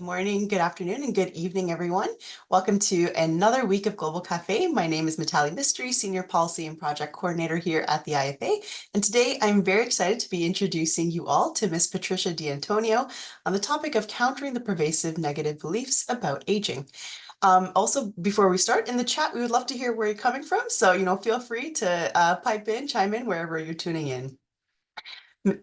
morning, good afternoon, and good evening, everyone. Welcome to another week of Global Café. My name is Mitali Mystery, Senior Policy and Project Coordinator here at the IFA. And today I'm very excited to be introducing you all to Miss Patricia D'Antonio on the topic of countering the pervasive negative beliefs about aging. Also, before we start, in the chat, we would love to hear where you're coming from. So, feel free to chime in wherever you're tuning in.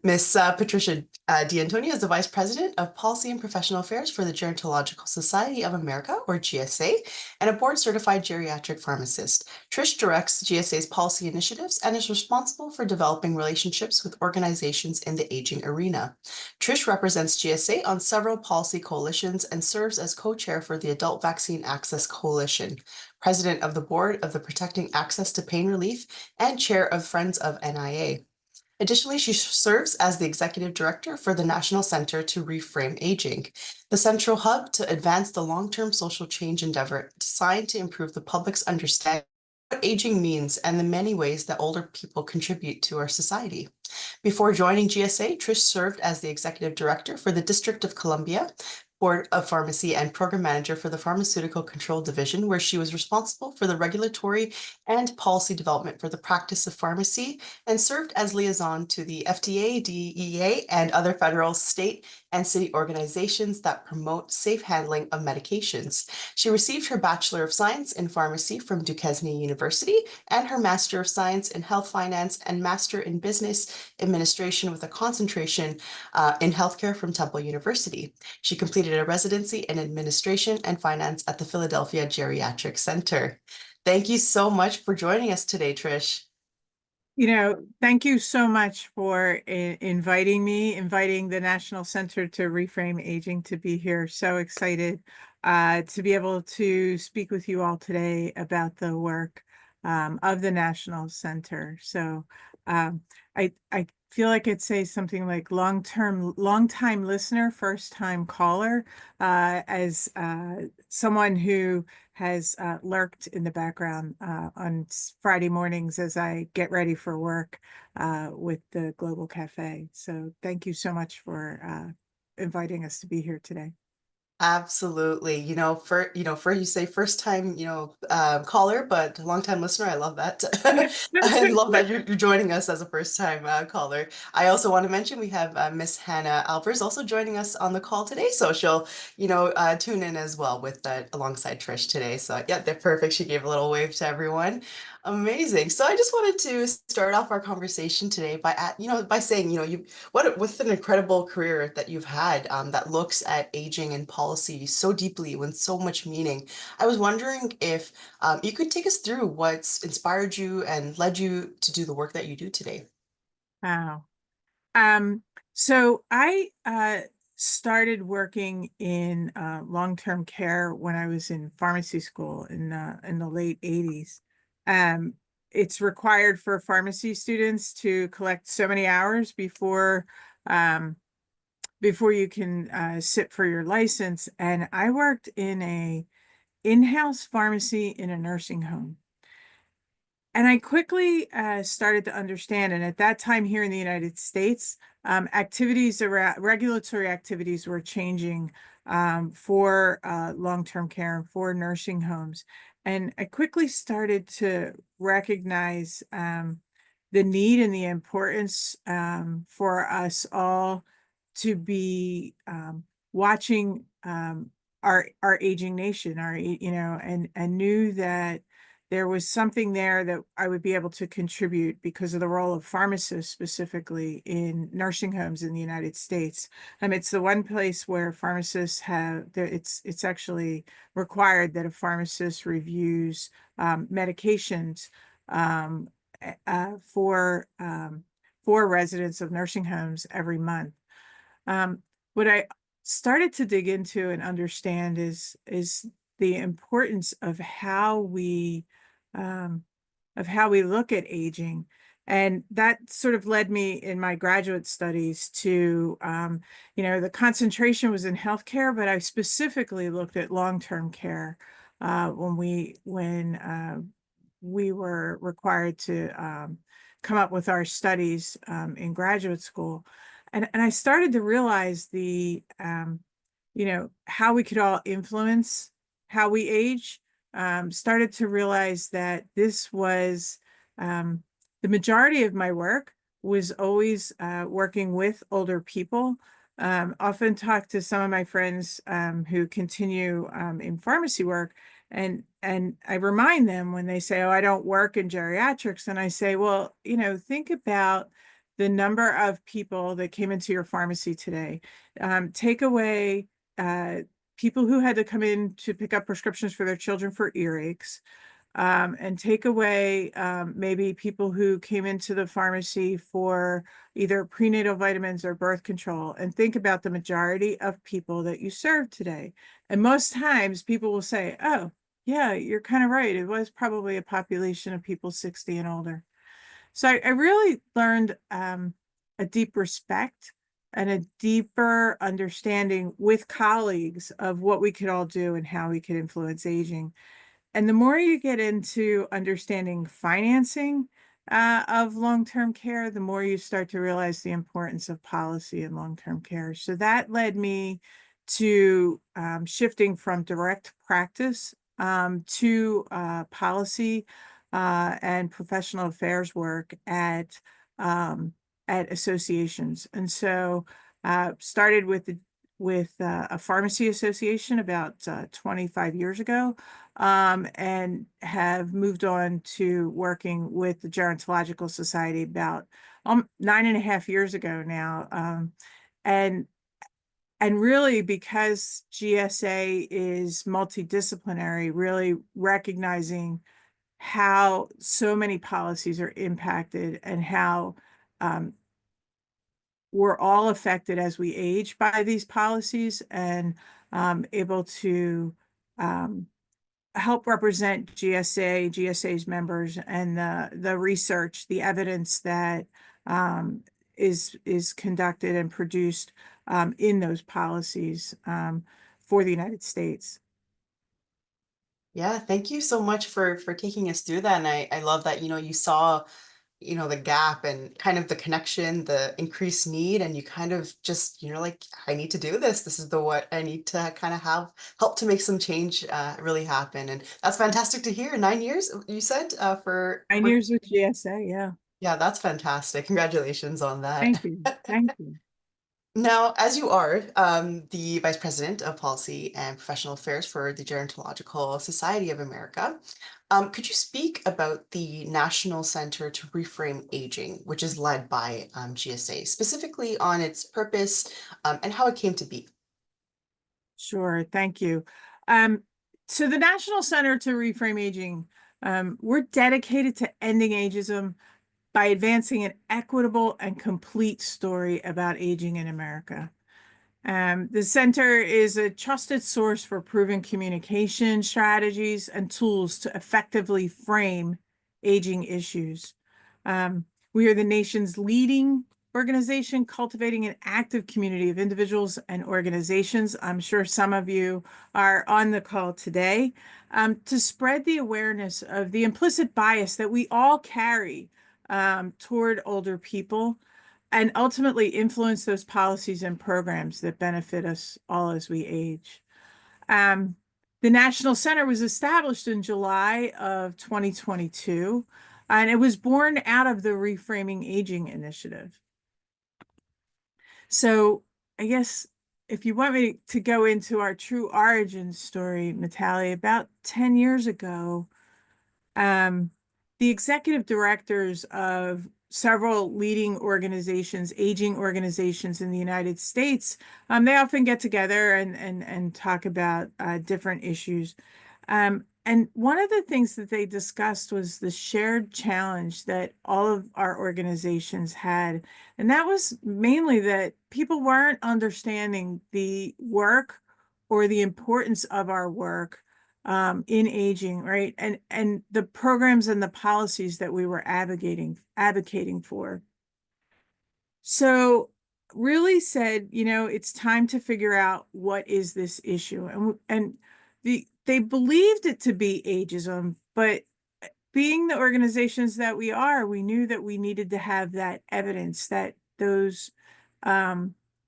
Miss Patricia D'Antonio is the Vice President of Policy and Professional Affairs for the Gerontological Society of America, or GSA, and a board-certified geriatric pharmacist. Trish directs GSA's policy initiatives and is responsible for developing relationships with organizations in the aging arena. Trish represents GSA on several policy coalitions and serves as co-chair for the Adult Vaccine Access Coalition, president of the board of the Protecting Access to Pain Relief, and chair of Friends of NIA. Additionally, she serves as the executive director for the National Center to Reframe Aging, the central hub to advance the long-term social change endeavor designed to improve the public's understanding of what aging means and the many ways that older people contribute to our society. Before joining GSA, Trish served as the executive director for the District of Columbia Board of Pharmacy and program manager for the Pharmaceutical Control Division, where she was responsible for the regulatory and policy development for the practice of pharmacy and served as liaison to the FDA, DEA, and other federal, state, and city organizations that promote safe handling of medications. She received her Bachelor of Science in Pharmacy from Duquesne University and her Master of Science in Health Finance and Master in Business Administration with a concentration in healthcare from Temple University. She completed a residency in administration and finance at the Philadelphia Geriatric Center. Thank you so much for joining us today, Trish. Thank you so much for inviting the National Center to Reframe Aging to be here. So excited to be able to speak with you all today about the work of the National Center. So I feel like I'd say something like long-time listener, first-time caller, as someone who has lurked in the background on Friday mornings as I get ready for work with the Global Cafe. So thank you so much for inviting us to be here today. Absolutely. For you say first time, caller, but long time listener. I love that. I love that you're joining us as a first time caller. I also want to mention we have Miss Hannah Alvers also joining us on the call today. So she'll, tune in as well with that alongside Trish today. So yeah, they're perfect. She gave a little wave to everyone. Amazing. So I just wanted to start off our conversation today by saying, with an incredible career that you've had that looks at aging and policy so deeply with so much meaning. I was wondering if you could take us through what's inspired you and led you to do the work that you do today. Wow. So I started working in long-term care when I was in pharmacy school in the late 80s. It's required for pharmacy students to collect so many hours before you can sit for your license. And I worked in a in-house pharmacy in a nursing home. And I quickly started to understand, and at that time here in the United States, activities around regulatory activities were changing for long-term care and for nursing homes. And I quickly started to recognize the need and the importance for us all to be watching our aging nation, and knew that there was something there that I would be able to contribute because of the role of pharmacists specifically in nursing homes in the United States. It's the one place where pharmacists it's actually required that a pharmacist reviews medications for residents of nursing homes every month. What I started to dig into and understand is the importance of how we look at aging. And that sort of led me in my graduate studies to, the concentration was in healthcare, but I specifically looked at long-term care when we were required to come up with our studies in graduate school. And I started to realize the how we could all influence how we age, started to realize that this was the majority of my work was always working with older people. Often talk to some of my friends who continue in pharmacy work, and I remind them when they say, "Oh, I don't work in geriatrics," and I say, "Well, think about the number of people that came into your pharmacy today. Take away uh, people who had to come in to pick up prescriptions for their children for earaches, and take away maybe people who came into the pharmacy for either prenatal vitamins or birth control, and think about the majority of people that you serve today." And most times people will say, "Oh, yeah, you're kind of right. It was probably a population of people 60 and older." So I really learned a deep respect and a deeper understanding with colleagues of what we could all do and how we could influence aging. And the more you get into understanding financing of long-term care, the more you start to realize the importance of policy in long-term care. So that led me to shifting from direct practice to policy and professional affairs work at associations. And so started with a pharmacy association about 25 years ago, and have moved on to working with the Gerontological Society about 9.5 years ago now. And and really, because GSA is multidisciplinary, really recognizing how so many policies are impacted and how um, we're all affected as we age by these policies, and able to um, help represent GSA's members, and the research, the evidence that um, is conducted and produced in those policies for the United States. Yeah, thank you so much for taking us through that. And I love that, you saw, the gap and kind of the connection, the increased need, and you kind of just, like, I need to do this. This is the what I need to kind of have help to make some change really happen. And that's fantastic to hear. 9 years, you said, for 9 years with GSA, yeah. yeah, that's fantastic. Congratulations on Thank that. you. Thank you. Now, as you are the Vice President of Policy and Professional Affairs for the Gerontological Society of America, could you speak about the National Center to Reframe Aging, which is led by GSA, specifically on its purpose and how it came to be? Sure, thank you. Um, so the National Center to Reframe Aging, we're dedicated to ending ageism by advancing an equitable and complete story about aging in America. The center is a trusted source for proven communication strategies and tools to effectively frame aging issues. We are the nation's leading organization cultivating an active community of individuals and organizations. I'm sure some of you are on the call today to spread the awareness of the implicit bias that we all carry toward older people, and ultimately influence those policies and programs that benefit us all as we age. Um, the National Center was established in July of 2022, and it was born out of the Reframing Aging Initiative. So I guess if you want me to go into our true origin story, Natalie, about 10 years ago, um, the executive directors of several leading organizations, aging organizations in the United States, they often get together and talk about different issues. And one of the things that they discussed was the shared challenge that all of our organizations had. And that was mainly that people weren't understanding the work or the importance of our work in aging, right? And the programs and the policies that we were advocating for. So really said, it's time to figure out what is this issue. And they believed it to be ageism, but being the organizations that we are, we knew that we needed to have that evidence that those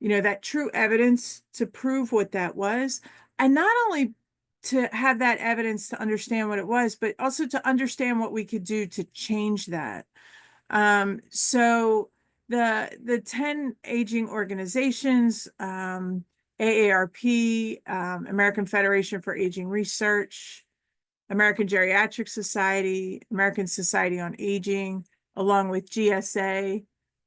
that true evidence to prove what that was. And not only to have that evidence to understand what it was, but also to understand what we could do to change that. So the 10 aging organizations, AARP, American Federation for Aging Research, American Geriatric Society, American Society on Aging, along with GSA,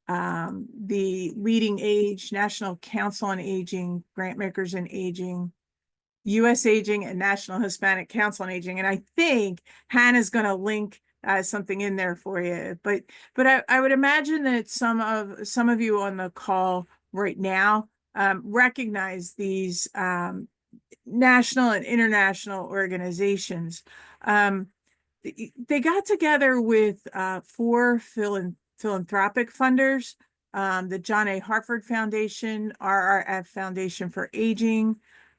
the Leading Age, National Council on Aging, Grantmakers in Aging, US Aging, and National Hispanic Council on Aging. And I think Hannah's going to link something in there for you. But I would imagine that some of you on the call right now recognize these national and international organizations. They got together with four philanthropic funders, the John A. Hartford Foundation, RRF Foundation for Aging,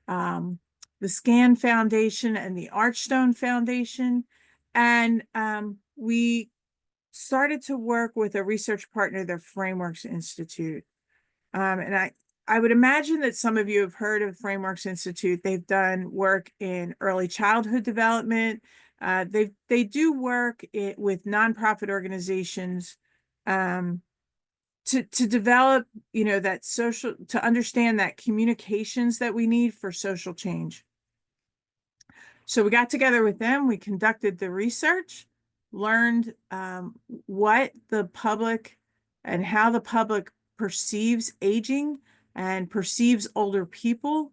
the SCAN Foundation, and the Archstone Foundation. And we started to work with a research partner, the Frameworks Institute. And I would imagine that some of you have heard of Frameworks Institute. They've done work in early childhood development. They do work with nonprofit organizations to develop, that social, to understand that communications that we need for social change. So we got together with them. We conducted the research, learned what the public and how the public perceives aging and perceives older people,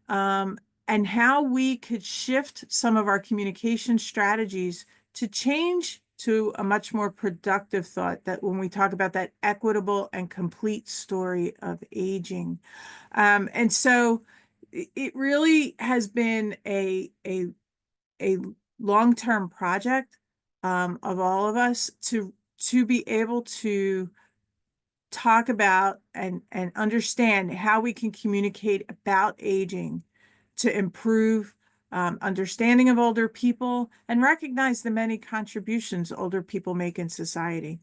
and how we could shift some of our communication strategies to change to a much more productive thought, that when we talk about that equitable and complete story of aging. And so it really has been a long-term project of all of us to be able to talk about and understand how we can communicate about aging to improve understanding of older people and recognize the many contributions older people make in society.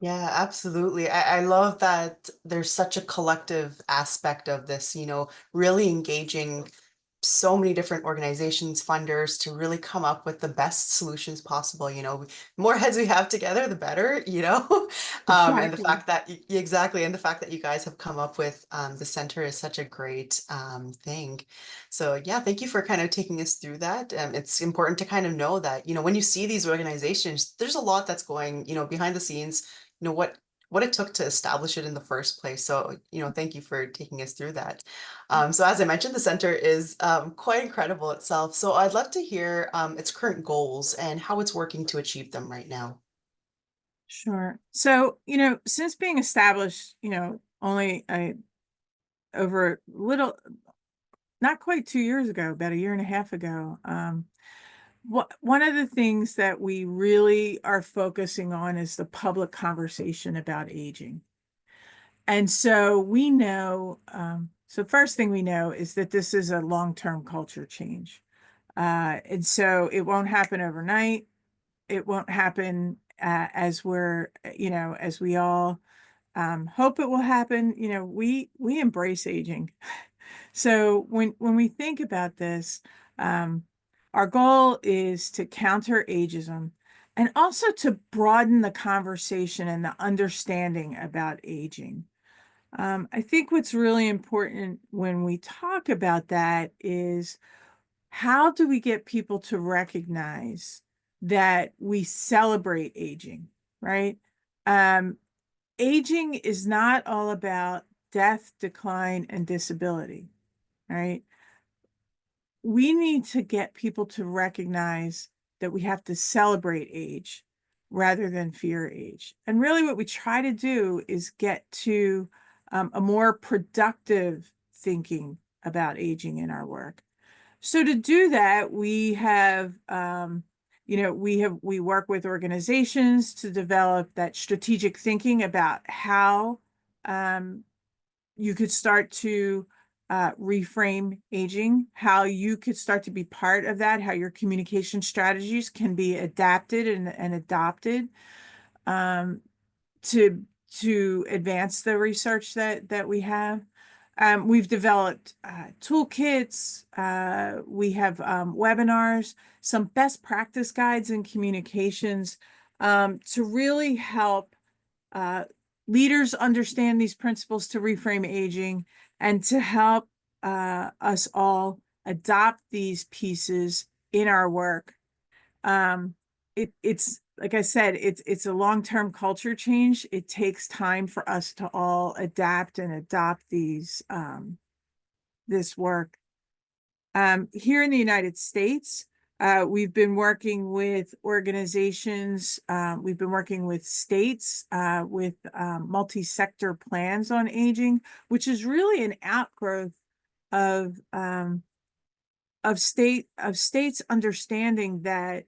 Yeah, absolutely. I love that there's such a collective aspect of this, really engaging so many different organizations, funders to really come up with the best solutions possible. More heads we have together, the better, and the Exactly. fact that exactly, and the fact that you guys have come up with the center is such a great thing. So yeah, thank you for kind of taking us through that. It's important to kind of know that, when you see these organizations, there's a lot that's going, behind the scenes, what it took to establish it in the first place. So, thank you for taking us through that. So as I mentioned, the center is quite incredible itself. So I'd love to hear its current goals and how it's working to achieve them right now. Sure. So, since being established, only over a little, not quite 2 years ago, about a year and a half ago, one of the things that we really are focusing on is the public conversation about aging. And so we know, so first thing we know is that this is a long-term culture change. And so it won't happen overnight. It won't happen as as we all hope it will happen. We embrace aging. So when we think about this, our goal is to counter ageism and also to broaden the conversation and the understanding about aging. I think what's really important when we talk about that is, how do we get people to recognize that we celebrate aging, right? Aging is not all about death, decline, and disability, right? We need to get people to recognize that we have to celebrate age rather than fear age. And really what we try to do is get to a more productive thinking about aging in our work. So to do that, we have, we work with organizations to develop that strategic thinking about how you could start to reframe aging, how you could start to be part of that, how your communication strategies can be adapted and adopted to to advance the research that we have. We've developed toolkits. We have webinars, some best practice guides in communications to really help leaders understand these principles to reframe aging and to help us all adopt these pieces in our work. It's like I said, it's a long-term culture change. It takes time for us to all adapt and adopt this work. Here in the United States, we've been working with organizations, we've been working with states with multi-sector plans on aging, which is really an outgrowth of states understanding that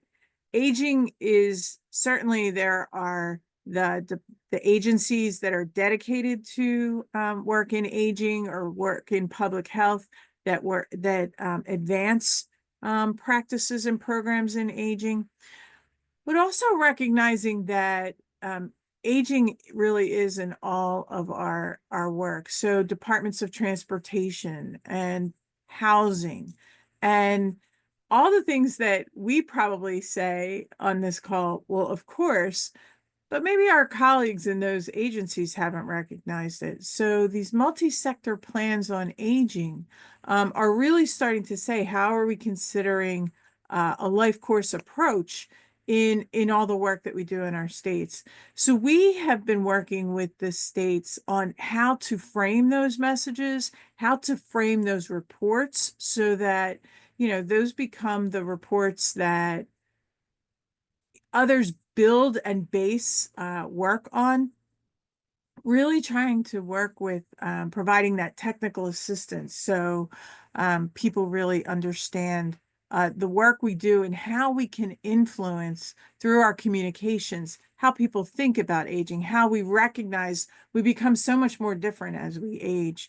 aging is certainly, there are the agencies that are dedicated to work in aging or work in public health that advance practices and programs in aging, but also recognizing that aging really is in all of our work. So departments of transportation and housing and all the things that we probably say on this call, well, of course, but maybe our colleagues in those agencies haven't recognized it. So these multi-sector plans on aging are really starting to say, how are we considering a life course approach in all the work that we do in our states? So we have been working with the states on how to frame those messages, how to frame those reports so that, you know, those become the reports that others build and base work on, really trying to work with providing that technical assistance so people really understand the work we do and how we can influence through our communications, how people think about aging, how we recognize we become so much more different as we age.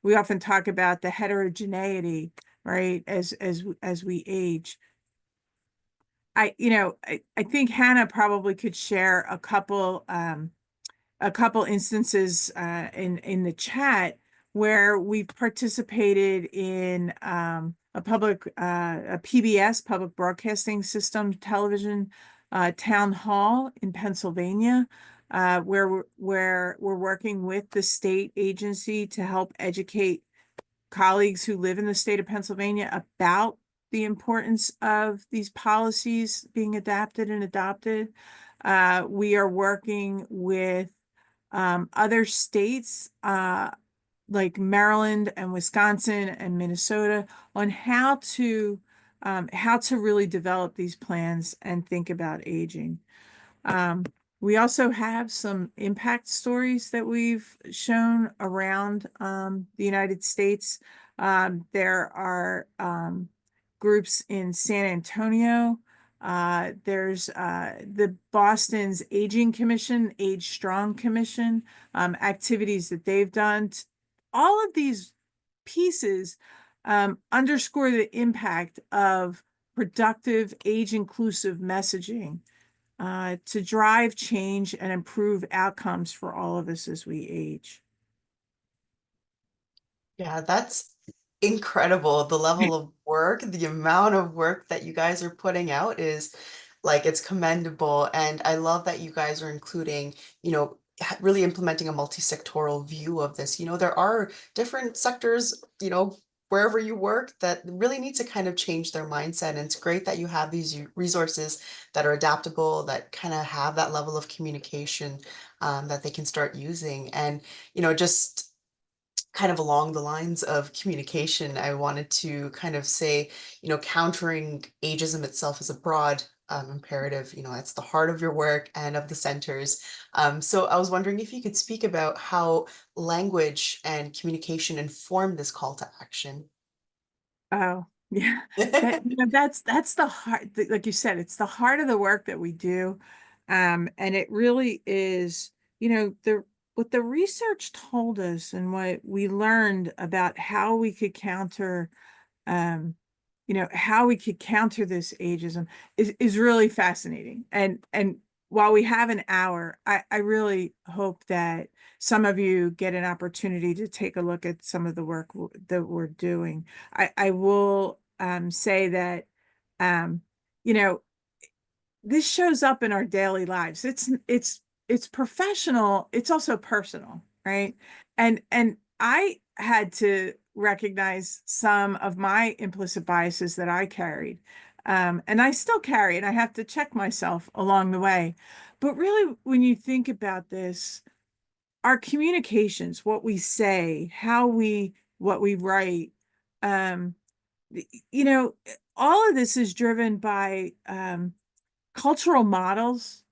We often talk about the heterogeneity, right, as we age. I think Hannah probably could share a couple instances in the chat where we've participated in a PBS, public broadcasting system television town hall in Pennsylvania, where we're working with the state agency to help educate colleagues who live in the state of Pennsylvania about the importance of these policies being adapted and adopted. We are working with other states like Maryland and Wisconsin and Minnesota on how to really develop these plans and think about aging. We also have some impact stories that we've shown around the United States. There are groups in San Antonio. There's the Boston's Aging Commission, Age Strong Commission, activities that they've done. All of these pieces underscore the impact of productive, age-inclusive messaging to drive change and improve outcomes for all of us as we age. Yeah, that's incredible. The level of work, the amount of work that you guys are putting out is like it's commendable. And I love that you guys are including, really implementing a multi-sectoral view of this. There are different sectors, wherever you work that really need to kind of change their mindset. And it's great that you have these resources that are adaptable, that kind of have that level of communication that they can start using. And, just kind of along the lines of communication, I wanted to kind of say, countering ageism itself is a broad imperative. It's the heart of your work and of the centers. So I was wondering if you could speak about how language and communication inform this call to action. Oh, yeah. That's the heart, like you said, it's the heart of the work that we do. And it really is, what the research told us and what we learned about how we could counter, how we could counter this ageism is really fascinating. And while we have an hour, I really hope that some of you get an opportunity to take a look at some of the work that we're doing. I will say that, um, you know, this shows up in our daily lives. It's professional, it's also personal, right? And I had to recognize some of my implicit biases that I carried. And I still carry, and I have to check myself along the way. But really, when you think about this, our communications, what we say, what we write, um, you know, all of this is driven by cultural models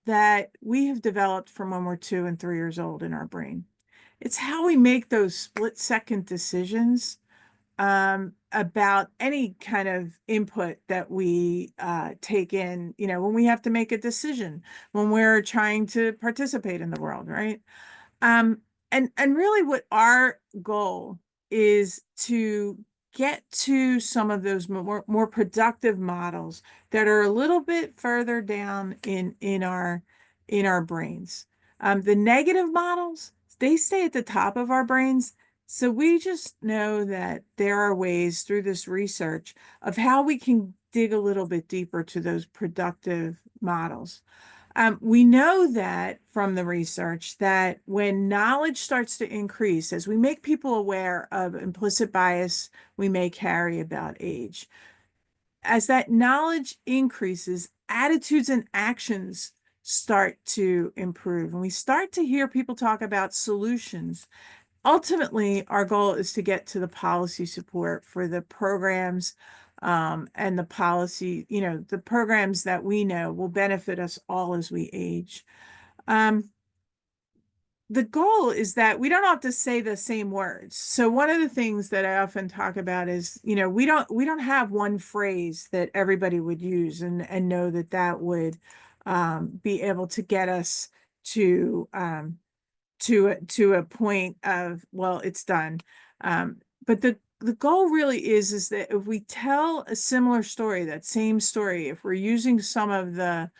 that we have developed from when we're 2 and 3 years old in our brain. It's how we make those split-second decisions about any kind of input that we take in, when we have to make a decision, when we're trying to participate in the world, right? Um, and really what our goal is to get to some of those more productive models that are a little bit further down in our brains. The negative models, they stay at the top of our brains. So we just know that there are ways through this research of how we can dig a little bit deeper to those productive models. We know that from the research that when knowledge starts to increase, as we make people aware of implicit bias we may carry about age, as that knowledge increases, attitudes and actions start to improve. And we start to hear people talk about solutions. Ultimately, our goal is to get to the policy support for the programs and the policy, the programs that we know will benefit us all as we age. Um, the goal is that we don't have to say the same words. So one of the things that I often talk about is, we don't have one phrase that everybody would use and know that that would be able to get us to to a point of, well, it's done. But the goal really is that if we tell a similar story, that same story, if we're using some of the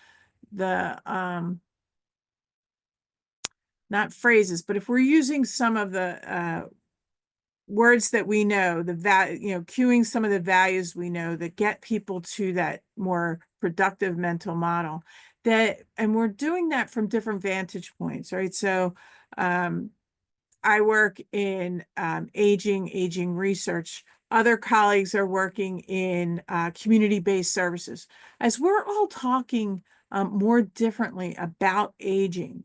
not phrases, but if we're using some of the words that we know, cueing some of the values we know that get people to that more productive mental model, and we're doing that from different vantage points, right? So I work in aging research. Other colleagues are working in community-based services. As we're all talking more differently about aging,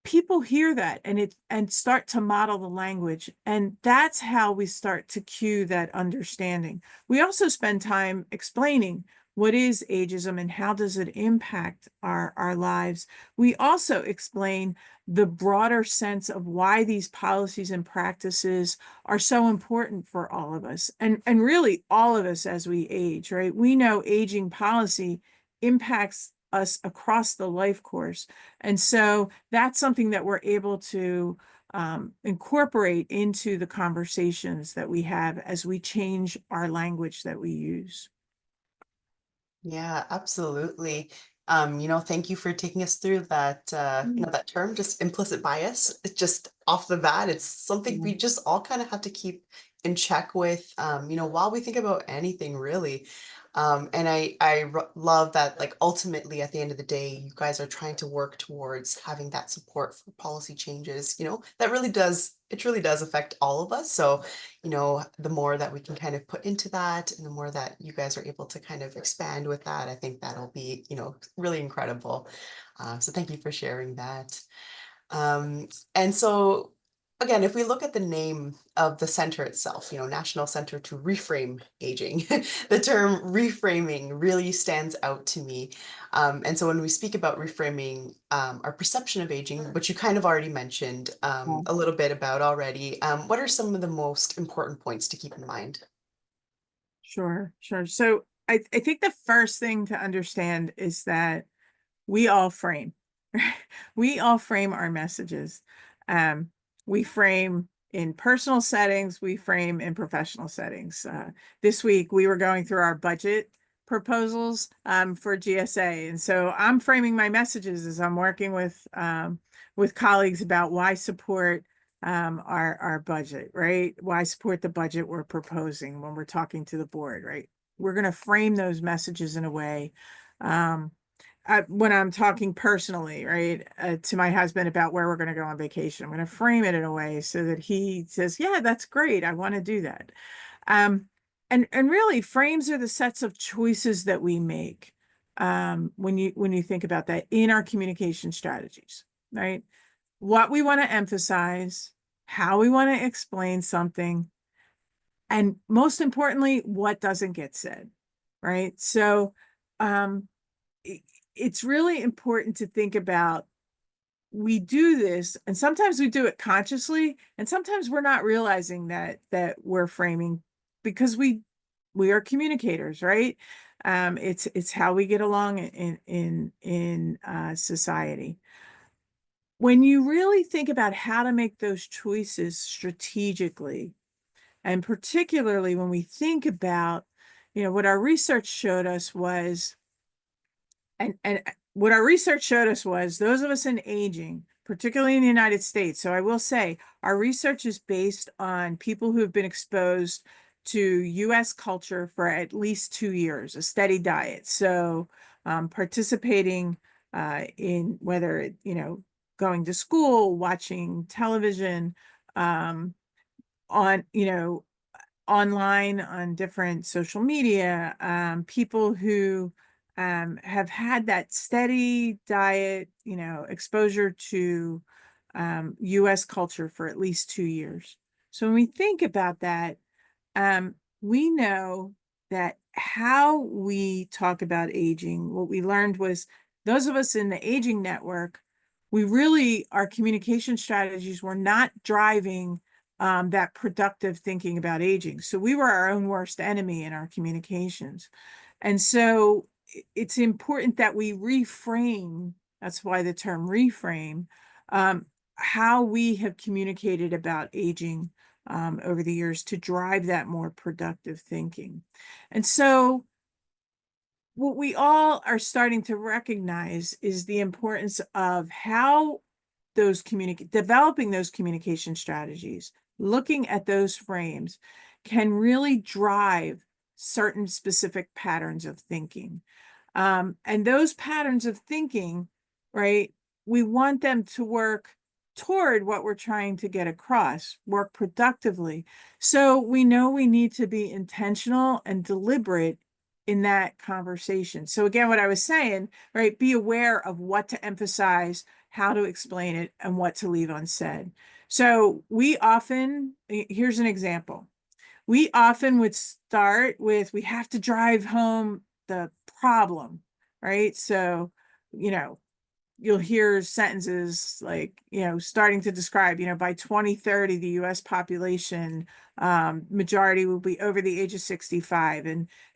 people hear that and start to model the language, and that's how we start to cue that understanding. We also spend time explaining what is ageism and how does it impact our lives. We also explain the broader sense of why these policies and practices are so important for all of us, and really all of us as we age, right? We know aging policy impacts us across the life course. And so that's something that we're able to incorporate into the conversations that we have as we change our language that we use. Yeah, absolutely. Thank you for taking us through that, that term, just implicit bias. It's just off the bat, it's something we just all kind of have to keep in check with, while we think about anything really. And love that, like, ultimately at the end of the day, you guys are trying to work towards having that support for policy changes, it really does affect all of us. So, the more that we can kind of put into that and the more that you guys are able to kind of expand with that, I think that'll be, really incredible. So thank you for sharing that. Um, and so again, if we look at the name of the center itself, National Center to Reframe Aging, the term reframing really stands out to me. And so when we speak about reframing our perception of aging, which you kind of already mentioned a little bit about already, what are some of the most important points to keep in mind? Sure, sure. So I think the first thing to understand is that we all frame. We all frame our messages. Um, we frame in personal settings, we frame in professional settings. This week we were going through our budget proposals for GSA. And so I'm framing my messages as I'm working with colleagues about why support our budget, right? Why support the budget we're proposing when we're talking to the board, right? We're going to frame those messages in a way when I'm talking personally, right, to my husband about where we're going to go on vacation. I'm going to frame it in a way so that he says, yeah, that's great. I want to do that. And really frames are the sets of choices that we make when you think about that in our communication strategies, right? What we want to emphasize, how we want to explain something, and most importantly, what doesn't get said, right? So it's really important to think about we do this, and sometimes we do it consciously, and sometimes we're not realizing that we're framing because we are communicators, right? It's how we get along in society. When you really think about how to make those choices strategically, and particularly when we think about, what our research showed us was, and what our research showed us was those of us in aging, particularly in the United States. So I will say our research is based on people who have been exposed to US culture for at least 2 years, a steady diet. So participating in whether, going to school, watching television, on, online on different social media, people who have had that steady diet, exposure to US culture for at least 2 years. So when we think about that, we know that how we talk about aging, what we learned was those of us in the aging network, our communication strategies were not driving that productive thinking about aging. So we were our own worst enemy in our communications. And so it's important that we reframe, that's why the term reframe, how we have communicated about aging over the years to drive that more productive thinking. And so what we all are starting to recognize is the importance of how developing those communication strategies, looking at those frames can really drive certain specific patterns of thinking. And those patterns of thinking, right, we want them to work toward what we're trying to get across, work productively. So we know we need to be intentional and deliberate in that conversation. So again, what I was saying, right, be aware of what to emphasize, how to explain it, and what to leave unsaid. So here's an example. We often would start with, we have to drive home the problem, right? So, you'll hear sentences like, starting to describe, by 2030, the US population majority will be over the age of 65,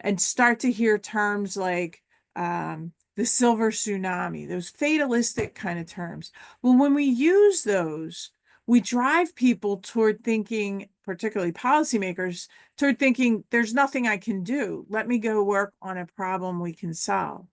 and start to hear terms like the silver tsunami, those fatalistic kind of terms. Well, when we use those, we drive people toward thinking, particularly policymakers, toward thinking there's nothing I can do. Let me go work on a problem we can solve.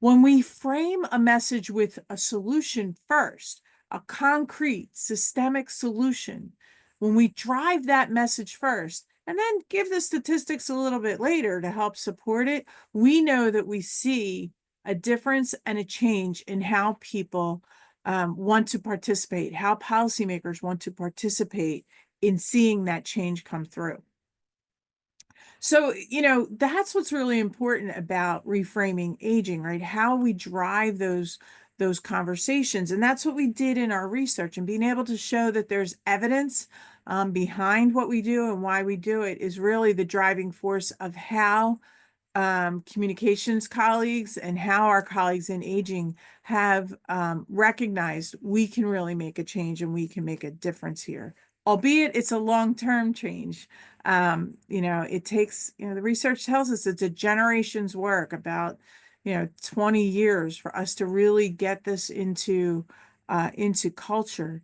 When we frame a message with a solution first, a concrete systemic solution, when we drive that message first and then give the statistics a little bit later to help support it, we know that we see a difference and a change in how people want to participate, how policymakers want to participate in seeing that change come through. So, that's what's really important about reframing aging, right? How we drive those conversations. And that's what we did in our research, and being able to show that there's evidence behind what we do and why we do it is really the driving force of how communications colleagues and how our colleagues in aging have recognized we can really make a change and we can make a difference here, albeit it's a long-term change. It takes, the research tells us it's a generation's work, about 20 years for us to really get this into culture.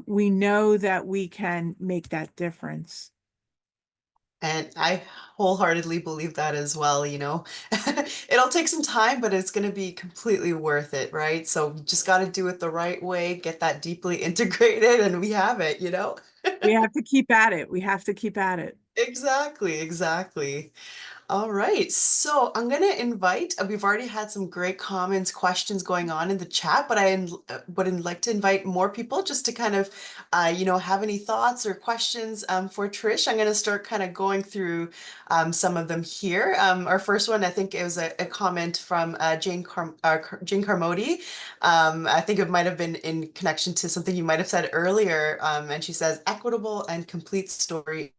We know that we can make that difference. And I wholeheartedly believe that as well, you know. It'll take some time, but it's going to be completely worth it, right? So just got to do it the right way, get that deeply integrated, and we have it, you know? We have to keep at it. We have to keep at it. Exactly, exactly. All right, so I'm going to invite, we've already had some great comments, questions going on in the chat, but would like to invite more people just to kind of, have any thoughts or questions for Trish. I'm going to start kind of going through some of them here. Our first one, I think it was a comment from Jane Carmody. I think it might have been in connection to something you might have said earlier, and she says, equitable and complete story,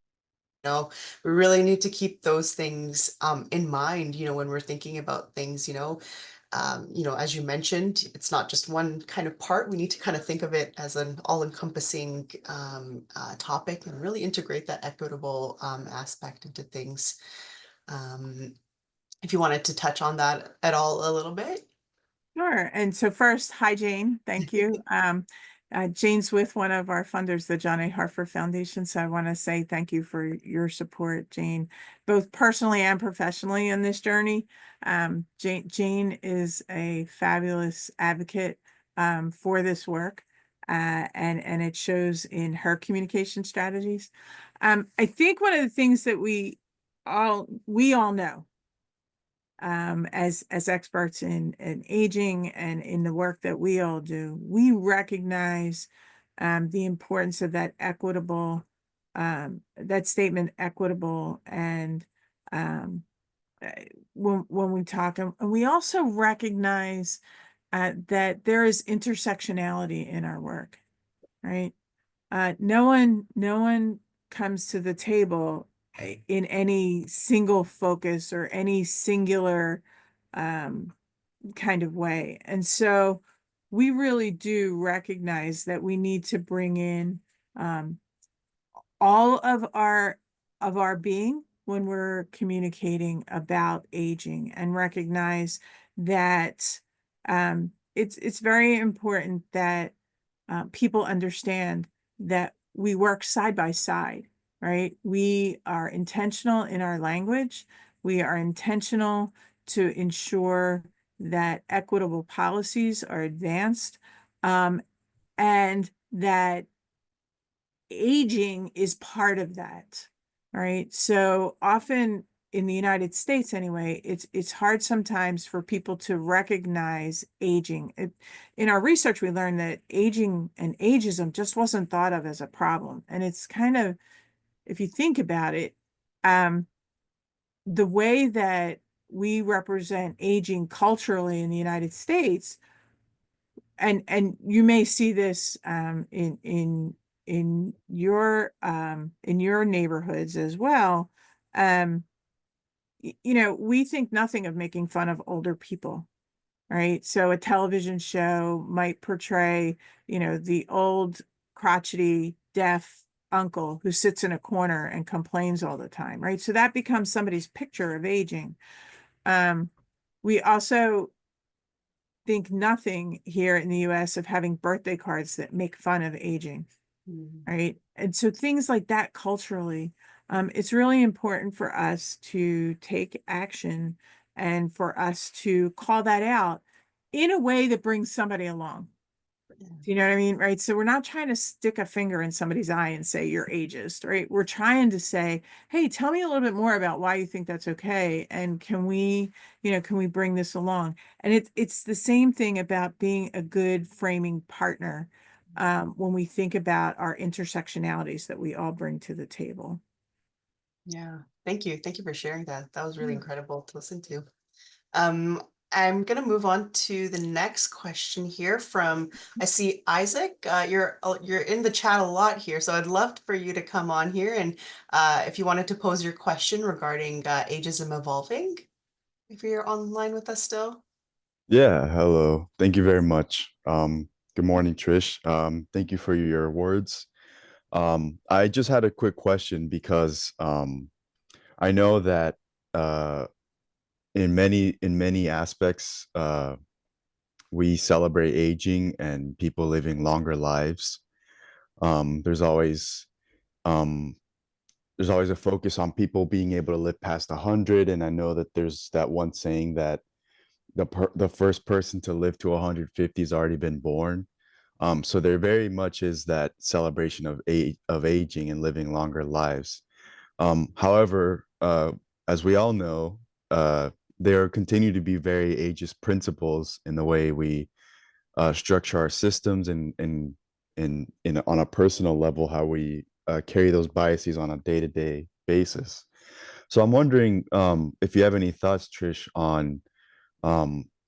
we really need to keep those things in mind, when we're thinking about things, as you mentioned, it's not just one kind of part. We need to kind of think of it as an all-encompassing topic and really integrate that equitable aspect into things. Um, if you wanted to touch on that at all a little bit. Sure. And so first, hi, Jane. Thank you. Jane's with one of our funders, the John A. Hartford Foundation. So I want to say thank you for your support, Jane, both personally and professionally in this journey. Jane is a fabulous advocate for this work, and it shows in her communication strategies. I think one of the things that we all know, as experts in aging and in the work that we all do, we recognize the importance of that statement, equitable, and um, when we talk, and we also recognize that there is intersectionality in our work, right? No one comes to the table in any single focus or any singular um, kind of way. And so we really do recognize that we need to bring in um, all of our being when we're communicating about aging, and recognize that it's very important that people understand that we work side by side, right? We are intentional in our language. We are intentional to ensure that equitable policies are advanced, and that aging is part of that, right? So often in the United States anyway, it's hard sometimes for people to recognize aging. In our research, we learned that aging and ageism just wasn't thought of as a problem. And it's kind of, if you think about it, um, the way that we represent aging culturally in the United States, and you may see this in your neighborhoods as well. Um, we think nothing of making fun of older people, right? So a television show might portray, the old crotchety deaf uncle who sits in a corner and complains all the time, right? So that becomes somebody's picture of aging. Um, we also think nothing here in the US of having birthday cards that make fun of aging, Mhm. right? And so things like that culturally, it's really important for us to take action and for us to call that out in a way that brings somebody along. Do you know what I mean? Right. So we're not trying to stick a finger in somebody's eye and say you're ageist, right? We're trying to say, hey, tell me a little bit more about why you think that's okay. And can we bring this along? And it's the same thing about being a good framing partner, when we think about our intersectionalities that we all bring to the table. Yeah, thank you. Thank you for sharing that. That was really Yeah. incredible to listen to. Um, I'm going to move on to the next question here from, I see Isaac. You're in the chat a lot here, so I'd love for you to come on here and if you wanted to pose your question regarding ageism evolving, if you're online with us still. Yeah, hello. Thank you very much. Good morning, Trish. Thank you for your words. I just had a quick question because I know that uh, in many aspects we celebrate aging and people living longer lives. There's always um, there's always a focus on people being able to live past 100, and I know that there's that one saying that the first person to live to 150 has already been born. So there very much is that celebration of aging and living longer lives. However, as we all know, there continue to be very ageist principles in the way we structure our systems, and on a personal level, how we carry those biases on a day-to-day basis. So I'm wondering if you have any thoughts, Trish, on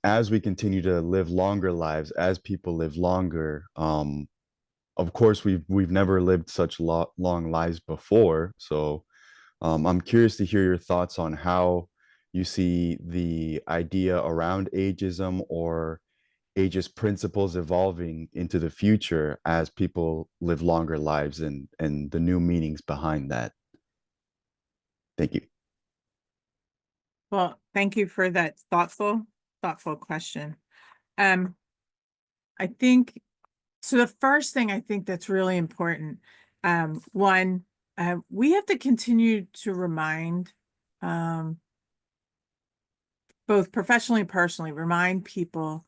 as we continue to live longer lives, as people live longer. Of course, we've never lived such long lives before, so I'm curious to hear your thoughts on how you see the idea around ageism or ageist principles evolving into the future as people live longer lives, and the new meanings behind that. Thank you. Well, thank you for that thoughtful question. I think so. The first thing I think that's really important, one, we have to continue to remind, both professionally and personally, remind people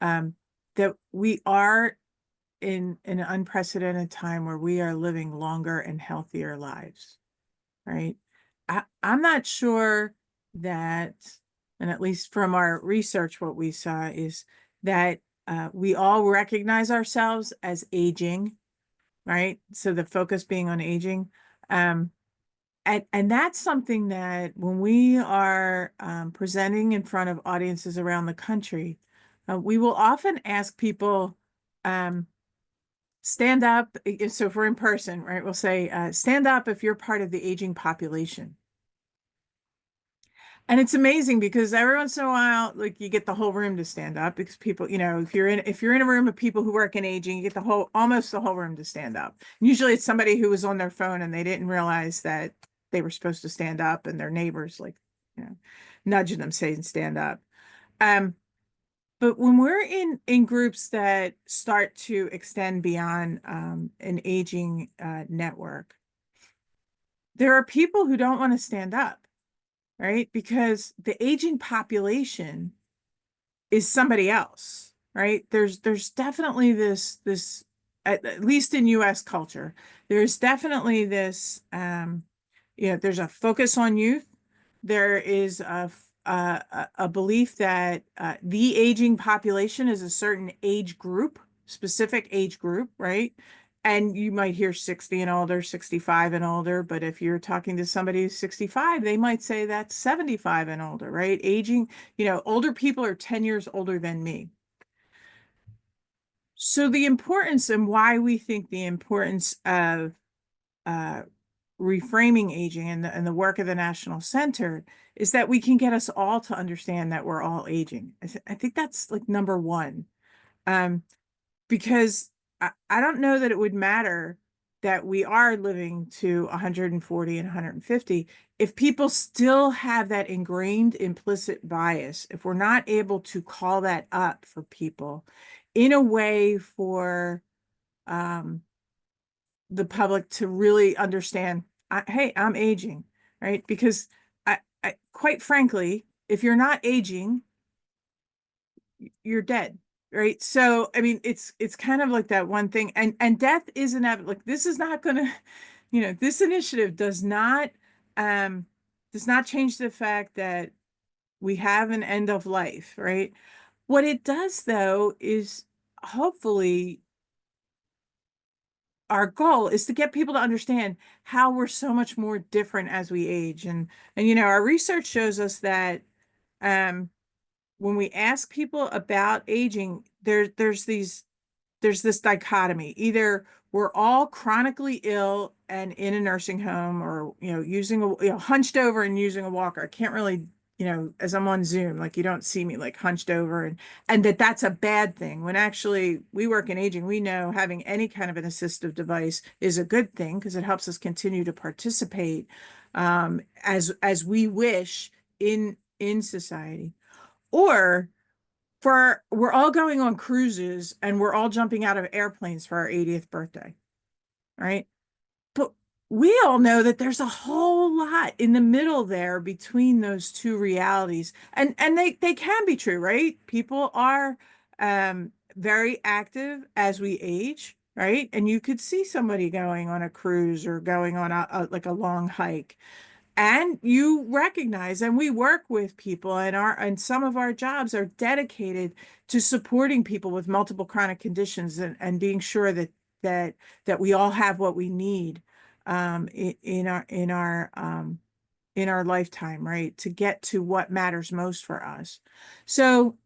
that we are in an unprecedented time where we are living longer and healthier lives, right? I'm not sure that, and at least from our research, what we saw is that we all recognize ourselves as aging, right? So the focus being on aging. And that's something that when we are presenting in front of audiences around the country, we will often ask people, stand up. So if we're in person, right, we'll say, stand up if you're part of the aging population. And it's amazing because every once in a while, like, you get the whole room to stand up because people, if you're in a room of people who work in aging, you get almost the whole room to stand up. And usually it's somebody who was on their phone and they didn't realize that they were supposed to stand up, and their neighbors, like, nudging them, saying stand up. But when we're in groups that start to extend beyond an aging network, there are people who don't want to stand up, right? Because the aging population is somebody else, right? There's definitely this at least in US culture, there's definitely this there's a focus on youth. There is a belief that the aging population is a certain age group, specific age group, right? And you might hear 60 and older, 65 and older, but if you're talking to somebody who's 65, they might say that's 75 and older, right? Aging, older people are 10 years older than me. So the importance, and why we think the importance of reframing aging and the work of the National Center is that we can get us all to understand that we're all aging. I think that's like number one. Because I don't know that it would matter that we are living to 140 and 150 if people still have that ingrained implicit bias, if we're not able to call that up for people in a way for the public to really understand, hey, I'm aging, right? Because I quite frankly, if you're not aging, you're dead, right? So I mean, it's kind of like that one thing, and death is inevitable. Like, this is not gonna, this initiative does not change the fact that we have an end of life, right? What it does, though, is hopefully our goal is to get people to understand how we're so much more different as we age. And our research shows us that when we ask people about aging, there's this dichotomy. Either we're all chronically ill and in a nursing home, or using hunched over and using a walker. I can't really, as I'm on Zoom, like, you don't see me like hunched over, and that's a bad thing, when actually we work in aging. We know having any kind of an assistive device is a good thing because it helps us continue to participate as we wish in society. Or we're all going on cruises and we're all jumping out of airplanes for our 80th birthday, right? But we all know that there's a whole lot in the middle there between those two realities. And they can be true, right? People are very active as we age, right? And you could see somebody going on a cruise or going on like a long hike. And you recognize, and we work with people, and some of our jobs are dedicated to supporting people with multiple chronic conditions, and being sure that that we all have what we need in our lifetime, right, to get to what matters most for us. So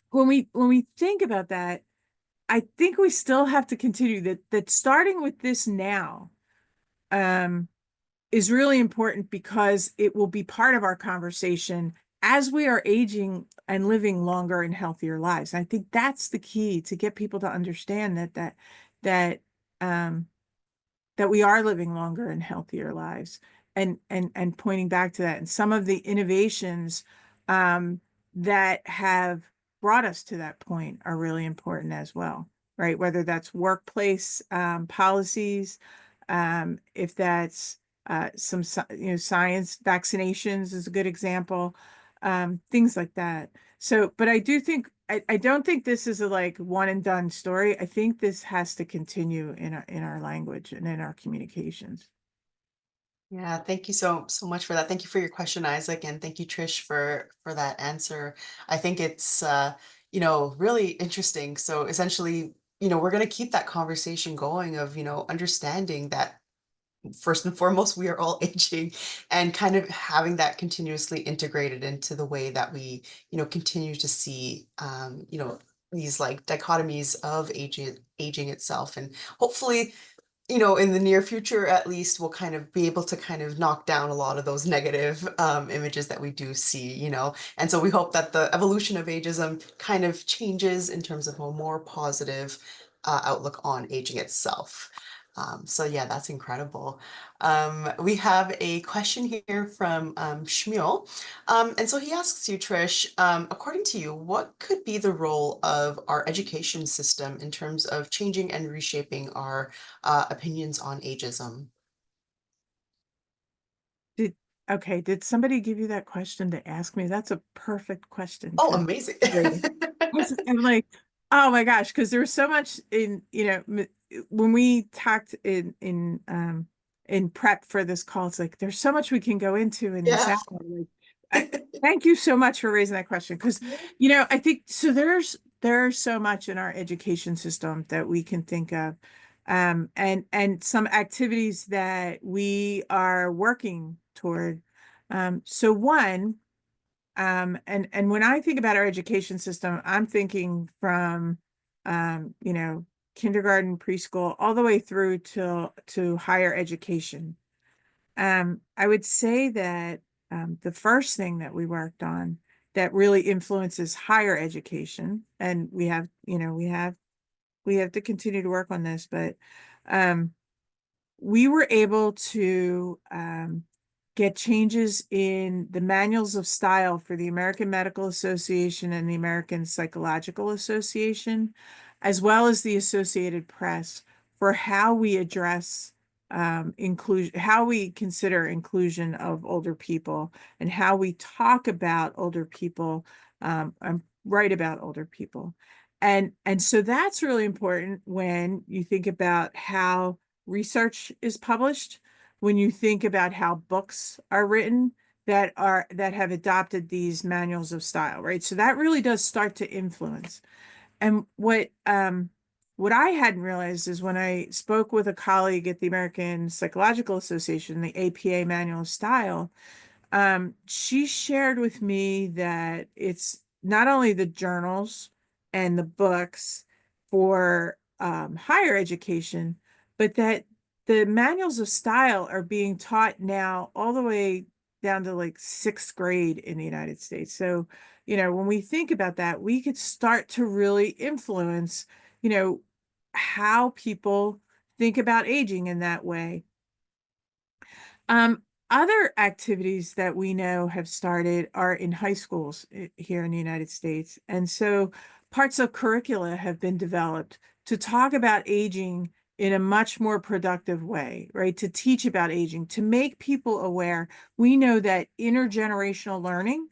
when we think about that, I think we still have to continue that starting with this now. Um, is really important because it will be part of our conversation as we are aging and living longer and healthier lives. I think that's the key to get people to understand that um, that we are living longer and healthier lives, and pointing back to that, and some of the innovations um, that have brought us to that point are really important as well, right? Whether that's workplace policies, if that's some science, vaccinations is a good example, things like that. So, but I do think I don't think this is a like one and done story. I think this has to continue in our language and in our communications. Yeah, thank you so much for that. Thank you for your question, Isaac, and thank you, Trish, for that answer. I think it's really interesting. So essentially, we're going to keep that conversation going of, understanding that first and foremost, we are all aging, and kind of having that continuously integrated into the way that we, continue to see, these like dichotomies of aging itself. And hopefully, in the near future, at least, we'll kind of be able to kind of knock down a lot of those negative images that we do see. And so we hope that the evolution of ageism kind of changes in terms of a more positive outlook on aging itself. So yeah, that's incredible. We have a question here from Shmuel. And so he asks you, Trish, according to you, what could be the role of our education system in terms of changing and reshaping our opinions on ageism? Did Okay, did somebody give you that question to ask me? That's a perfect question Oh, to amazing. raise. I'm like, oh my gosh, because there was so much in, when we talked in prep for this call, it's like there's so much we can go into in this Yeah. hour. Like, thank you so much for raising that question, because I think so there's so much in our education system that we can think of, and some activities that we are working toward. So one, and when I think about our education system, I'm thinking from, kindergarten, preschool, all the way through to higher education. I would say that the first thing that we worked on that really influences higher education, and we have to continue to work on this, but um, we were able to get changes in the manuals of style for the American Medical Association and the American Psychological Association, as well as the Associated Press, for how we address inclusion, how we consider inclusion of older people, and how we talk about older people, and write about older people. And so that's really important when you think about how research is published, when you think about how books are written that have adopted these manuals of style, right? So that really does start to influence. And what I hadn't realized is when I spoke with a colleague at the American Psychological Association, the APA manual of style, she shared with me that it's not only the journals and the books for higher education, but that the manuals of style are being taught now all the way down to like sixth grade in the United States. So, when we think about that, we could start to really influence, how people think about aging in that way. Um, Other activities that we know have started are in high schools here in the United States. And so parts of curricula have been developed to talk about aging in a much more productive way, right? To teach about aging, to make people aware. We know that intergenerational learning,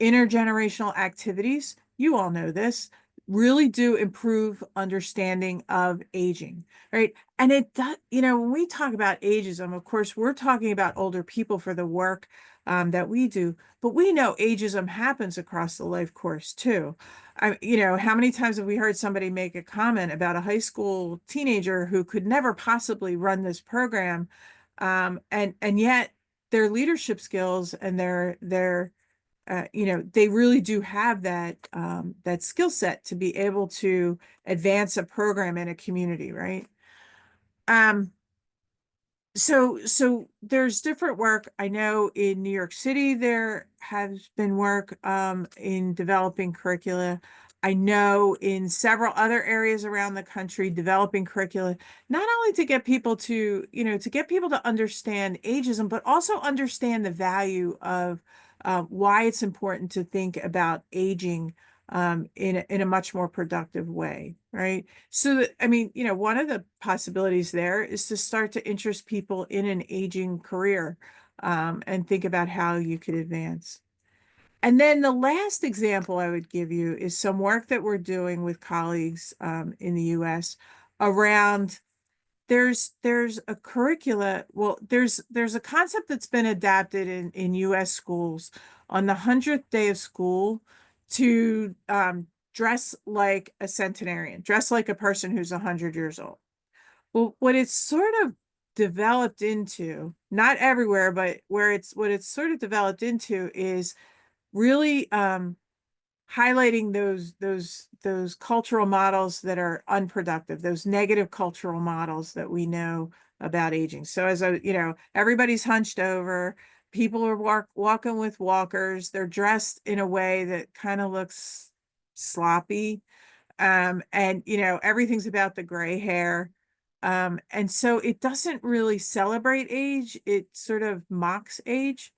intergenerational activities, you all know this, really do improve understanding of aging, right? And it does, when we talk about ageism, of course, we're talking about older people for the work that we do, but we know ageism happens across the life course too. How many times have we heard somebody make a comment about a high school teenager who could never possibly run this program, and yet their leadership skills and they really do have that skill set to be able to advance a program in a community, right? So there's different work. I know in New York City there has been work in developing curricula. I know in several other areas around the country developing curricula, not only to get people to understand ageism, but also understand the value of why it's important to think about aging in a much more productive way, right? So, one of the possibilities there is to start to interest people in an aging career, and think about how you could advance. And then the last example I would give you is some work that we're doing with colleagues in the US around there's a curricula. Well, there's a concept that's been adapted in US schools on the 100th day of school to dress like a centenarian, dress like a person who's 100 years old. Well, what it's sort of developed into, not everywhere, but what it's sort of developed into is really highlighting those cultural models that are unproductive, those negative cultural models that we know about aging. So everybody's hunched over, people are walking with walkers, they're dressed in a way that kind of looks sloppy. And everything's about the gray hair. And so it doesn't really celebrate age, it sort of mocks age.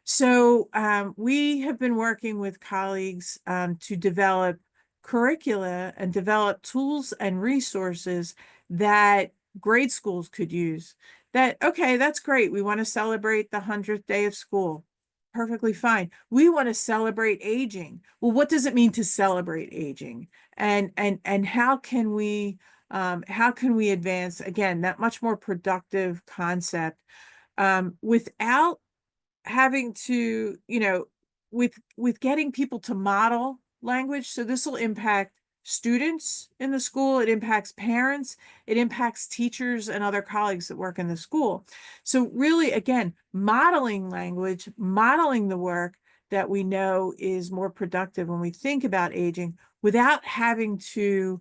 So we have been working with colleagues to develop curricula and develop tools and resources that grade schools could use. Okay, that's great. We want to celebrate the 100th day of school. Perfectly fine. We want to celebrate aging. Well, what does it mean to celebrate aging? And how can we advance, again, that much more productive concept without having to, with getting people to model language. So this will impact students in the school, it impacts parents, it impacts teachers and other colleagues that work in the school. So really, again, modeling language, modeling the work that we know is more productive when we think about aging without having to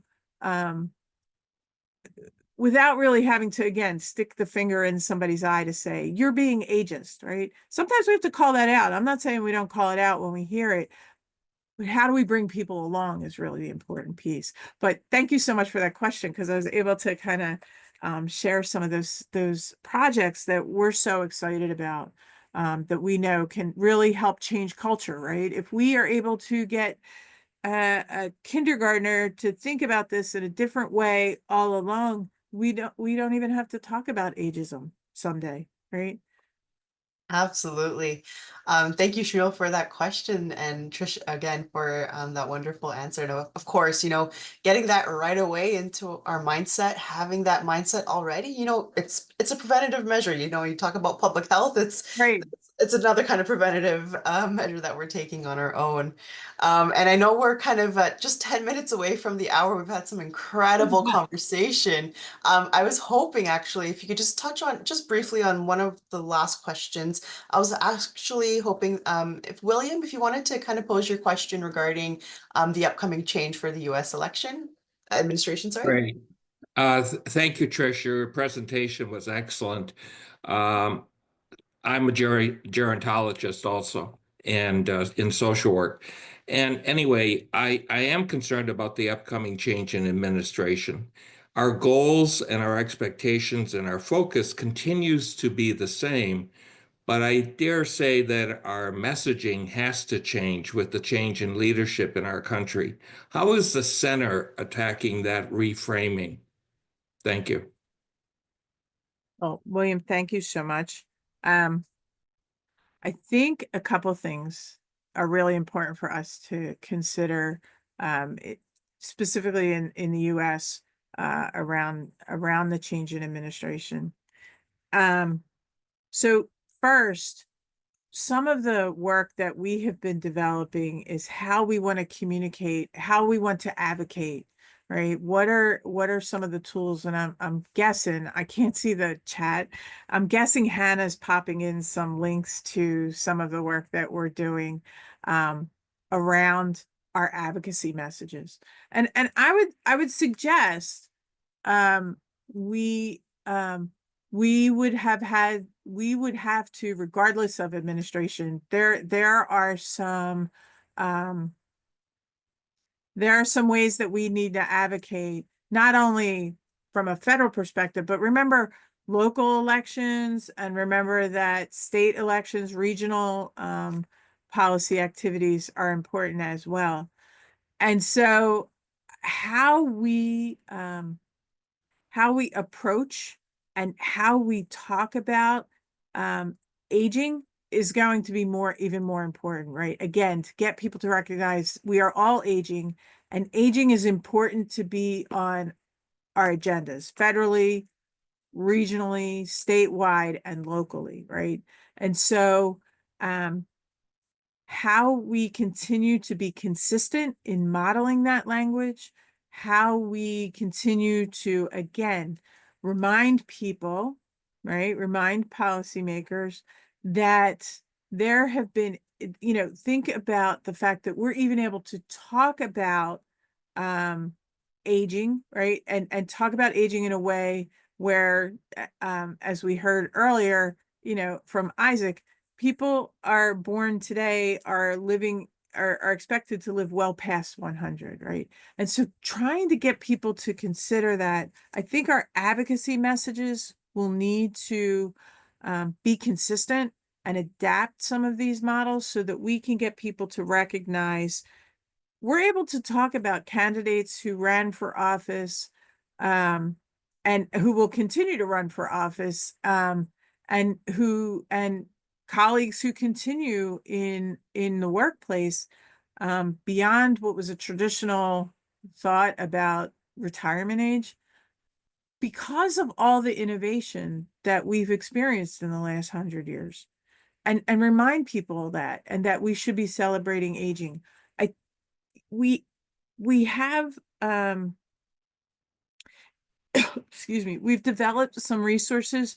without really having to, again, stick the finger in somebody's eye to say, you're being ageist, right? Sometimes we have to call that out. I'm not saying we don't call it out when we hear it, but how do we bring people along is really the important piece. But thank you so much for that question, because I was able to kind of share some of those projects that we're so excited about, that we know can really help change culture, right? If we are able to get a kindergartner to think about this in a different way all along, we don't even have to talk about ageism someday, right? Absolutely. Thank you, Shmuel, for that question, and Trish again for that wonderful answer. And of course, getting that right away into our mindset, having that mindset already, it's a preventative measure. You talk about public health, Right. it's another kind of preventative measure that we're taking on our own. And I know we're kind of just 10 minutes away from the hour. We've had some incredible conversation. I was hoping actually, if you could just touch on just briefly on one of the last questions. I was actually hoping if William, if you wanted to kind of pose your question regarding the upcoming change for the US election administration, sorry. Great. Thank you, Trish. Your presentation was excellent. Um, I'm a gerontologist also, and in social work. And anyway, I am concerned about the upcoming change in administration. Our goals and our expectations and our focus continues to be the same, but I dare say that our messaging has to change with the change in leadership in our country. How is the center attacking that reframing? Thank you. Well, William, thank you so much. I think a couple things are really important for us to consider, specifically in the U.S. Around the change in administration. So first, some of the work that we have been developing is how we want to communicate, how we want to advocate, right? What are some of the tools? And I'm guessing, I can't see the chat. I'm guessing Hannah's popping in some links to some of the work that we're doing around our advocacy messages. And I would suggest um we would have to, regardless of administration, there are some ways that we need to advocate, not only from a federal perspective, but remember local elections, and remember that state elections, regional policy activities are important as well. And so how we approach and how we talk about aging is going to be even more important, right? Again, to get people to recognize we are all aging, and aging is important to be on our agendas federally, regionally, statewide, and locally, right? And so how we continue to be consistent in modeling that language, how we continue to, again, remind people, right? Remind policymakers that there have been, think about the fact that we're even able to talk about aging, right? And talk about aging in a way where, as we heard earlier, from Isaac, people are born today, are expected to live well past 100, right? And so trying to get people to consider that, I think our advocacy messages will need to be consistent and adapt some of these models so that we can get people to recognize we're able to talk about candidates who ran for office and who will continue to run for office, and colleagues who continue in the workplace beyond what was a traditional thought about retirement age, because of all the innovation that we've experienced in the last 100 years, and remind people that, and that we should be celebrating aging. We have excuse me, we've developed some resources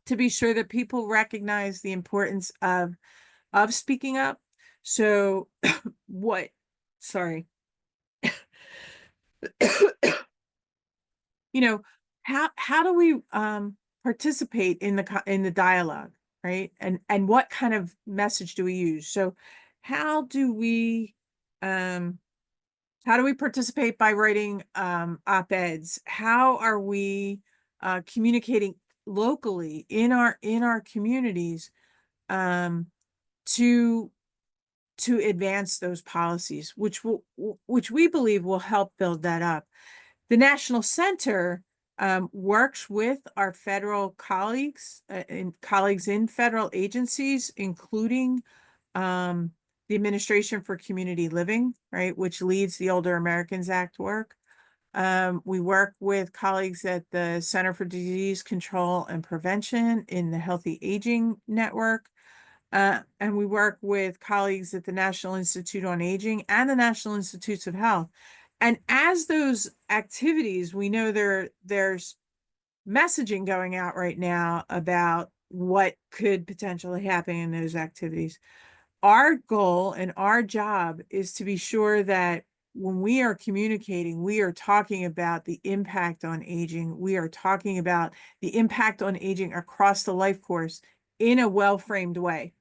to be sure that people recognize the importance of speaking up. So sorry. How do we participate in the dialogue, right? And what kind of message do we use? So how do we participate? By writing op-eds? How are we communicating locally in our communities to advance those policies, which we believe will help build that up? The National Center works with our federal colleagues in federal agencies, including the Administration for Community Living, right, which leads the Older Americans Act work. We work with colleagues at the Center for Disease Control and Prevention in the Healthy Aging Network. And we work with colleagues at the National Institute on Aging and the National Institutes of Health. And as those activities, we know there's messaging going out right now about what could potentially happen in those activities. Our goal and our job is to be sure that when we are communicating, we are talking about the impact on aging. We are talking about the impact on aging across the life course in a well-framed way.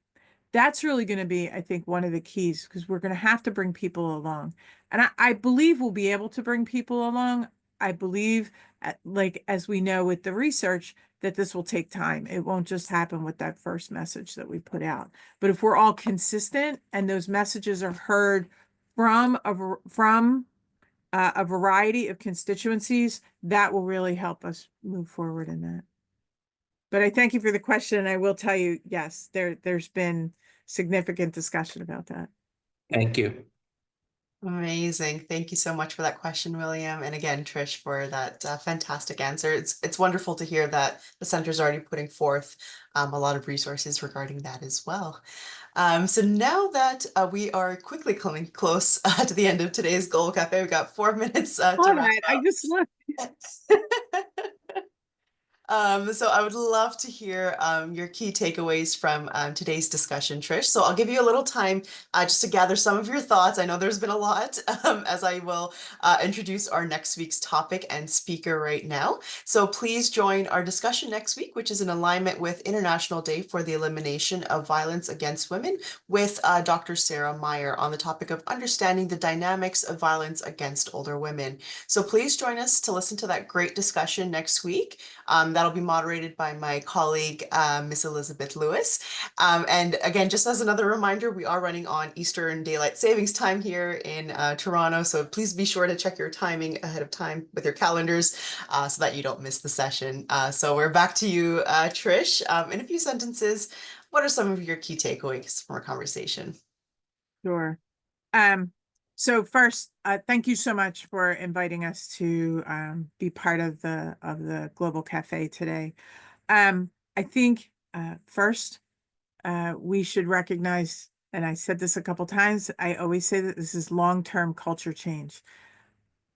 That's really going to be, I think, one of the keys, because we're going to have to bring people along. And I believe we'll be able to bring people along. I believe, as we know with the research, that this will take time. It won't just happen with that first message that we put out. But if we're all consistent and those messages are heard from a variety of constituencies, that will really help us move forward in that. But I thank you for the question. And I will tell you, yes, there's been significant discussion about that. Thank you. Amazing. Thank you so much for that question, William. And again, Trish, for that fantastic answer. It's wonderful to hear that the center is already putting forth a lot of resources regarding that as well. So now that we are quickly coming close to the end of today's Global Cafe, we've got 4 minutes to All wrap right, I up. just looked. So I would love to hear your key takeaways from today's discussion, Trish. So I'll give you a little time just to gather some of your thoughts. I know there's been a lot as I will introduce our next week's topic and speaker right now. So please join our discussion next week, which is in alignment with International Day for the Elimination of Violence Against Women with Dr. Sarah Meyer on the topic of understanding the dynamics of violence against older women. So please join us to listen to that great discussion next week. That'll be moderated by my colleague, Miss Elizabeth Lewis. And again, just as another reminder, we are running on Eastern Daylight Savings Time here in Toronto. So please be sure to check your timing ahead of time with your calendars so that you don't miss the session. So we're back to you, Trish. In a few sentences, what are some of your key takeaways from our conversation? Sure. So first, thank you so much for inviting us to be part of the Global Cafe today. I think first we should recognize, and I said this a couple times, I always say that this is long-term culture change.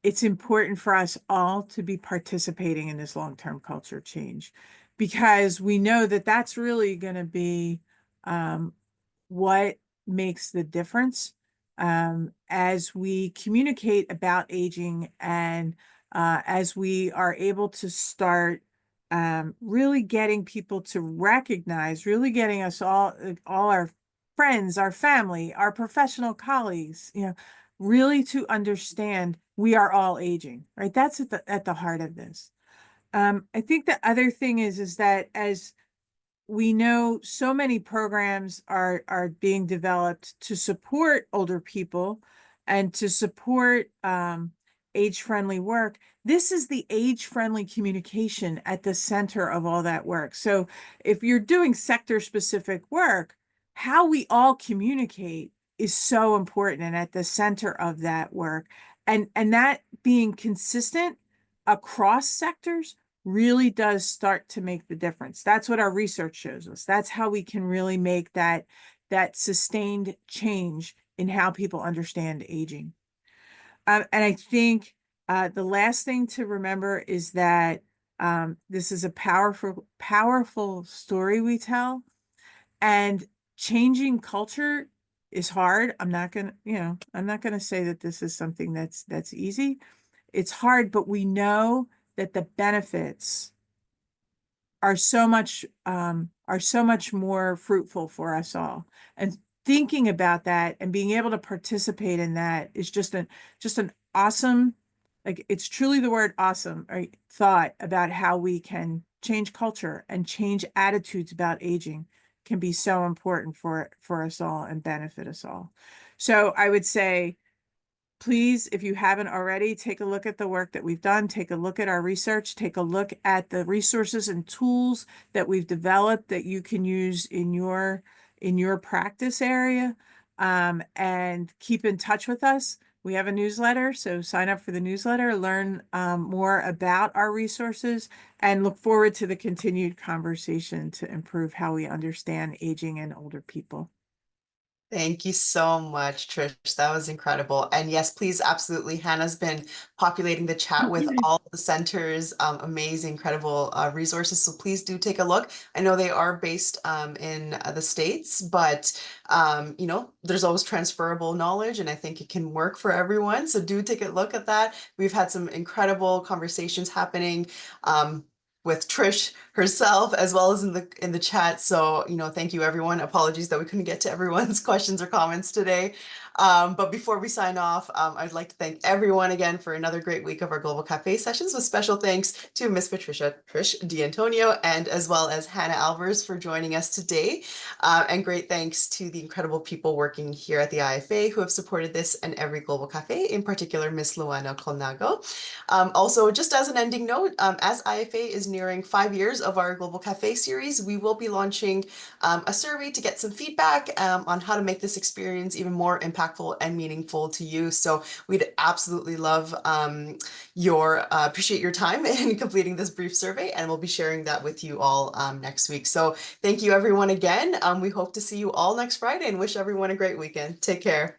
It's important for us all to be participating in this long-term culture change because we know that that's really going to be what makes the difference as we communicate about aging and as we are able to start really getting people to recognize, really getting us all our friends, our family, our professional colleagues, really to understand we are all aging, right? That's at the heart of this. I think the other thing is that as we know so many programs are being developed to support older people and to support age-friendly work. This is the age-friendly communication at the center of all that work. So if you're doing sector-specific work, how we all communicate is so important and at the center of that work. And that being consistent across sectors really does start to make the difference. That's what our research shows us. That's how we can really make that sustained change in how people understand aging. And I think the last thing to remember is that this is a powerful story we tell, and changing culture is hard. I'm not gonna say that this is something that's easy. It's hard, but we know that the benefits are so much more fruitful for us all. And thinking about that and being able to participate in that is just an awesome, like it's truly the word awesome, right? Thought about how we can change culture and change attitudes about aging can be so important for us all and benefit us all. So I would say, please, if you haven't already, take a look at the work that we've done, take a look at our research, take a look at the resources and tools that we've developed that you can use in your practice area, and keep in touch with us. We have a newsletter, so sign up for the newsletter, learn more about our resources, and look forward to the continued conversation to improve how we understand aging and older people. Thank you so much, Trish. That was incredible. And yes, please, absolutely. Hannah's been populating the chat with all the centers, amazing, incredible resources. So please do take a look. I know they are based in the States, but there's always transferable knowledge, and I think it can work for everyone. So do take a look at that. We've had some incredible conversations happening with Trish herself, as well as in the chat. So, thank you, everyone. Apologies that we couldn't get to everyone's questions or comments today. But before we sign off, I'd like to thank everyone again for another great week of our Global Cafe sessions, with special thanks to Miss Patricia D'Antonio and as well as Hannah Alvers for joining us today. And great thanks to the incredible people working here at the IFA who have supported this and every Global Cafe, in particular, Miss Luana Colnago. Also, just as an ending note, as IFA is nearing 5 years of our Global Cafe series, we will be launching a survey to get some feedback on how to make this experience even more impactful and meaningful to you. So we'd absolutely love appreciate your time in completing this brief survey, and we'll be sharing that with you all next week. So thank you everyone again. We hope to see you all next Friday and wish everyone a great weekend. Take care.